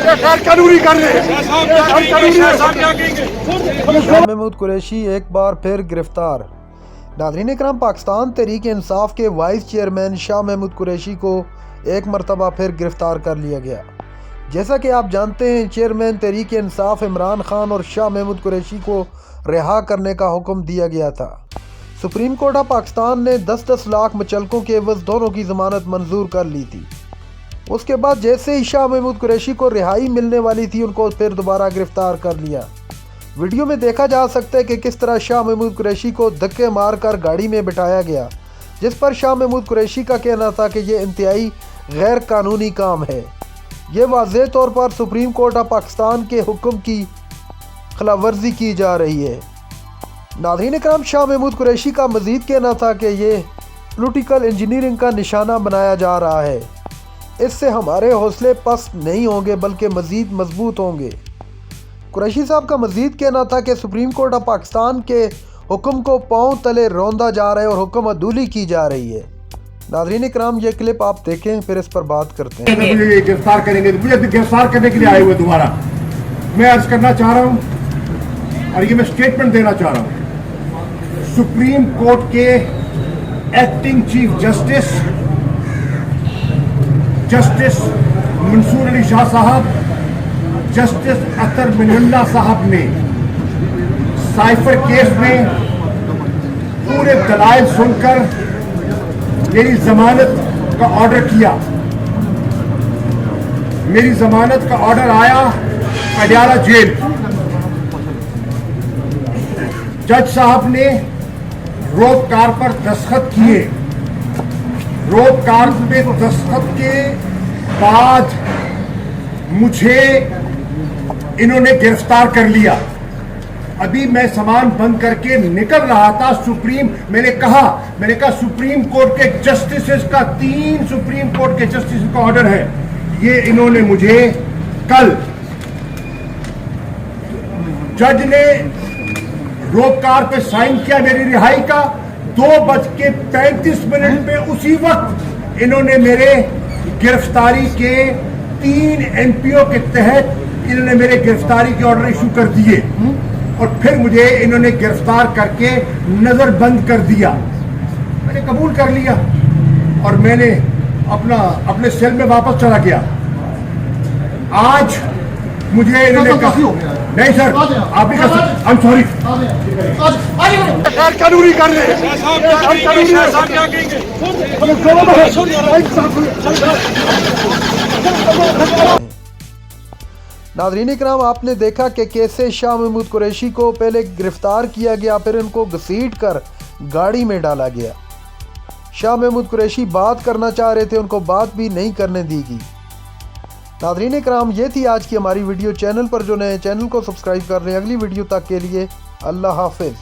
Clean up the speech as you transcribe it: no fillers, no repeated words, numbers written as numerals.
कानूनी कर रहे हैं। शाह महमूद कुरैशी एक बार फिर गिरफ्तार। नाज़रीन इकराम, पाकिस्तान तहरीक इंसाफ के वाइस चेयरमैन शाह महमूद कुरैशी को एक मरतबा फिर गिरफ्तार कर लिया गया। जैसा कि आप जानते हैं, चेयरमैन तहरीक इंसाफ इमरान खान और शाह महमूद कुरैशी को रिहा करने का हुक्म दिया गया था। सुप्रीम कोर्ट ऑफ पाकिस्तान ने 10-10 लाख मुचलकों के एवज दोनों की ज़मानत मंजूर कर ली थी। उसके बाद जैसे ही शाह महमूद कुरैशी को रिहाई मिलने वाली थी, उनको फिर दोबारा गिरफ्तार कर लिया। वीडियो में देखा जा सकता है कि किस तरह शाह महमूद कुरैशी को धक्के मारकर गाड़ी में बिठाया गया, जिस पर शाह महमूद कुरैशी का कहना था कि यह इंतहाई गैर कानूनी काम है। ये वाज़ेह तौर पर सुप्रीम कोर्ट ऑफ पाकिस्तान के हुक्म की खिलाफवर्जी की जा रही है। नाज़रीन इकराम, शाह महमूद कुरैशी का मज़ीद कहना था कि ये पॉलिटिकल इंजीनियरिंग का निशाना बनाया जा रहा है। इससे हमारे हौसले पस्त नहीं होंगे बल्कि मज़ीद मजबूत होंगे। कुरैशी साहब का मज़ीद कहना था कि सुप्रीम कोर्ट ऑफ पाकिस्तान के हुक्म को पांव तले रौंदा जा रहा है और हुक्म अदूली की जा रही है। नाज़रीन इकराम, ये क्लिप आप देखें, फिर इस पर बात करते हैं। मुझे गिरफ्तार करेंगे, मुझे गिरफ्तार करने के लिए आए हुए दोबारा। मैं अर्ज करना चाह रहा हूँ और ये मैं स्टेटमेंट देना चाह रहा हूँ। सुप्रीम कोर्ट के acting chief justice Mansoor Ali Shah साहब, जस्टिस अतर मिनल्ला साहब ने साइफर केस में पूरे दलाइल सुनकर मेरी जमानत का ऑर्डर किया। मेरी जमानत का ऑर्डर आया पटियाला जेल। जज साहब ने रोपकार पर दस्तखत किए। रोपकार पे दस्तखत के बाद मुझे इन्होंने गिरफ्तार कर लिया। अभी मैं सामान बंद करके निकल रहा था। मैंने कहा सुप्रीम कोर्ट के जस्टिस का 3 सुप्रीम कोर्ट के जस्टिस का ऑर्डर है। ये इन्होंने मुझे कल जज ने रोपकार पे साइन किया मेरी रिहाई का। 2:35 पे उसी वक्त इन्होंने मेरे गिरफ्तारी के 3 एमपीओ के तहत इन्होंने मेरे गिरफ्तारी के ऑर्डर इशू कर दिए और फिर मुझे इन्होंने गिरफ्तार करके नजरबंद कर दिया। मैंने कबूल कर लिया और मैंने अपने सेल में वापस चला गया। आज मुझे इन्होंने कहा नहीं सर, आप भी कर सकते। I am sorry. कानूनी कर रहे हैं। नाज़रीन इकराम, आपने देखा कि कैसे शाह महमूद कुरैशी को पहले गिरफ्तार किया गया, फिर इनको घसीट कर गाड़ी में डाला गया। शाह महमूद कुरैशी बात करना चाह रहे थे, उनको बात भी नहीं करने दी गई। नाज़रीन इकराम, ये थी आज की हमारी वीडियो। चैनल पर जो नए चैनल को सब्सक्राइब कर रहे हैं। अगली वीडियो तक के लिए अल्लाह हाफिज़।